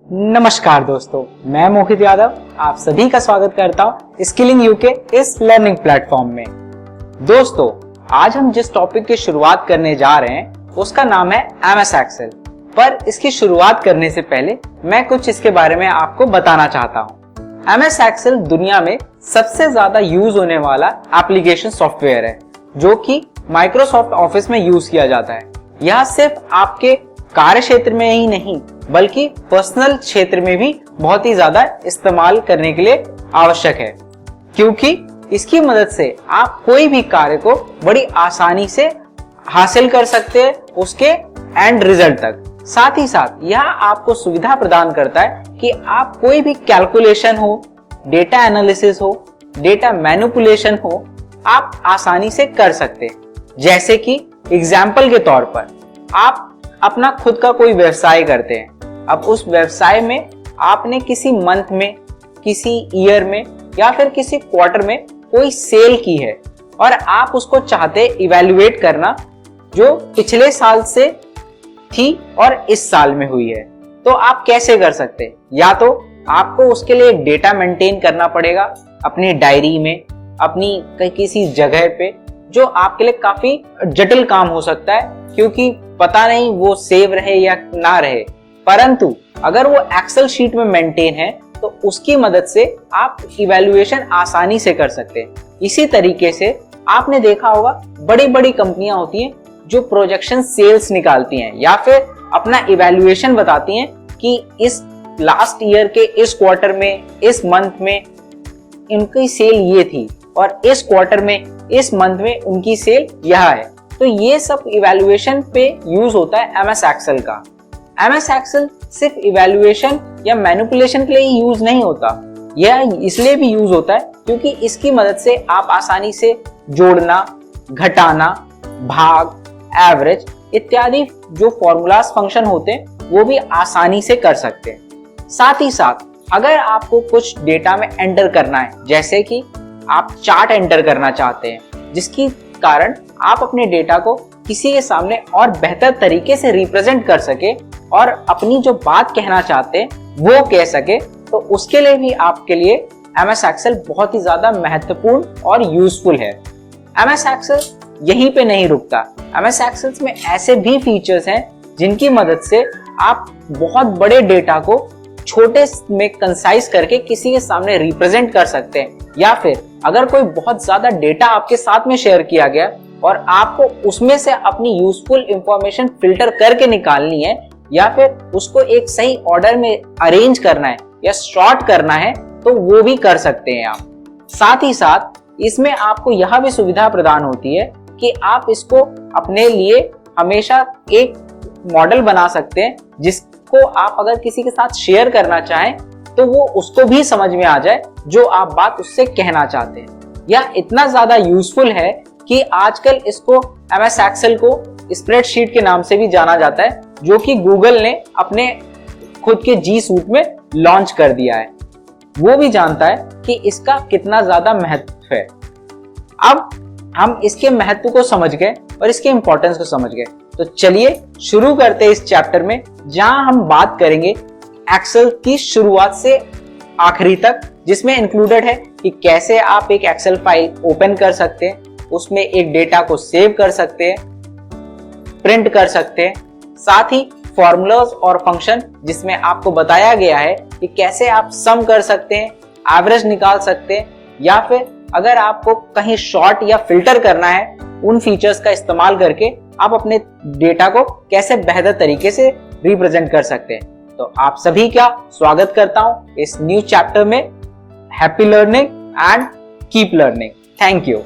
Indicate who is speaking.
Speaker 1: नमस्कार दोस्तों, मैं मोहित यादव आप सभी का स्वागत करता हूं स्किलिंग यूके इस लर्निंग प्लेटफॉर्म में। दोस्तों, आज हम जिस टॉपिक की शुरुआत करने जा रहे हैं उसका नाम है एमएस एक्सेल। पर इसकी शुरुआत करने से पहले मैं कुछ इसके बारे में आपको बताना चाहता हूं। एमएस एक्सेल दुनिया में सबसे ज्यादा यूज होने वाला एप्लीकेशन सॉफ्टवेयर है जो कि माइक्रोसॉफ्ट ऑफिस में यूज किया जाता है। यह सिर्फ आपके कार्य क्षेत्र में ही नहीं बल्कि पर्सनल क्षेत्र में भी बहुत ही ज्यादा इस्तेमाल करने के लिए आवश्यक है, क्योंकि इसकी मदद से आप कोई भी कार्य को बड़ी आसानी से हासिल कर सकते हैं उसके एंड रिजल्ट तक। साथ ही साथ यह आपको सुविधा प्रदान करता है कि आप कोई भी कैलकुलेशन हो, डेटा एनालिसिस हो, डेटा मैनिपुलेशन हो, आप आसानी से कर सकते हैं। जैसे कि एग्जाम्पल के तौर पर आप अपना खुद का कोई व्यवसाय करते हैं। अब उस व्यवसाय में आपने किसी मंथ में, किसी ईयर में या फिर किसी क्वार्टर में कोई सेल की है और आप उसको चाहते इवैल्यूएट करना जो पिछले साल से थी और इस साल में हुई है, तो आप कैसे कर सकते हैं? या तो आपको उसके लिए एक डेटा मेंटेन करना पड़ेगा अपनी डायरी में, अपनी किसी जगह पे, जो आपके लिए काफी जटिल काम हो सकता है क्योंकि पता नहीं वो सेव रहे या ना रहे। परंतु अगर वो एक्सेल शीट में मेंटेन है तो उसकी मदद से आप इवैल्यूएशन आसानी से कर सकते हैं। इसी तरीके से आपने देखा होगा बड़ी बड़ी कंपनियां होती हैं जो प्रोजेक्शन सेल्स निकालती हैं या फिर अपना इवैल्यूएशन बताती हैं कि इस लास्ट ईयर के इस क्वार्टर में, इस मंथ में इनकी सेल ये थी और इस क्वार्टर में, इस मंथ में उनकी सेल यह है। तो ये सब इवैल्यूएशन पे यूज होता है एमएस एक्सेल का। एमएस एक्सेल सिर्फ इवैल्यूएशन या मैनिपुलेशन के लिए ही यूज नहीं होता, यह इसलिए भी यूज होता है क्योंकि इसकी मदद से आप आसानी से जोड़ना, घटाना, भाग, एवरेज इत्यादि जो फॉर्मूलाज फंक्शन होते हैं वो भी आसानी से कर सकते हैं। साथ ही साथ अगर आपको कुछ डेटा में एंटर करना है, जैसे कि आप चार्ट एंटर करना चाहते हैं जिसकी कारण आप अपने डेटा को किसी के सामने और बेहतर तरीके से रिप्रेजेंट कर सके और अपनी जो बात कहना चाहते हैं वो कह सके, तो उसके लिए भी आपके लिए एमएस एक्सेल बहुत ही ज्यादा महत्वपूर्ण और यूजफुल है। एमएस एक्सेल यहीं पे नहीं रुकता। एमएस एक्सेल में ऐसे भी फीचर्स हैं जिनकी मदद से आप बहुत बड़े डेटा को छोटे में कंसाइज करके किसी के सामने रिप्रेजेंट कर सकते हैं, या फिर अगर कोई बहुत ज्यादा डेटा आपके साथ में शेयर किया गया और आपको उसमें से अपनी यूजफुल इंफॉर्मेशन फिल्टर करके निकालनी है या फिर उसको एक सही ऑर्डर में अरेंज करना है या शॉर्ट करना है, तो वो भी कर सकते हैं आप। साथ ही साथ इसमें आपको यह भी सुविधा प्रदान होती है कि आप इसको अपने लिए हमेशा एक मॉडल बना सकते हैं जिसको आप अगर किसी के साथ शेयर करना चाहें तो वो उसको भी समझ में आ जाए जो आप बात उससे कहना चाहते हैं। यह इतना ज्यादा यूजफुल है कि आजकल इसको एमएस एक्सेल को स्प्रेडशीट के नाम से भी जाना जाता है, जो कि गूगल ने अपने खुद के जी सूट में लॉन्च कर दिया है। वो भी जानता है कि इसका कितना ज्यादा महत्व है। अब हम इसके महत्व को समझ गए और इसके इंपॉर्टेंस को समझ गए, तो चलिए शुरू करते हैं इस चैप्टर में जहां हम बात करेंगे एक्सेल की शुरुआत से आखिरी तक, जिसमें इंक्लूडेड है कि कैसे आप एक एक्सेल फाइल ओपन कर सकते हैं, उसमें एक डेटा को सेव कर सकते हैं, प्रिंट कर सकते हैं, साथ ही फॉर्मूलाज और फंक्शन जिसमें आपको बताया गया है कि कैसे आप सम कर सकते हैं, एवरेज निकाल सकते हैं, या फिर अगर आपको कहीं शॉर्ट या फिल्टर करना है, उन फीचर्स का इस्तेमाल करके आप अपने डेटा को कैसे बेहतर तरीके से रिप्रेजेंट कर सकते हैं। तो आप सभी का स्वागत करता हूं इस न्यू चैप्टर में। Happy learning and keep learning. Thank you.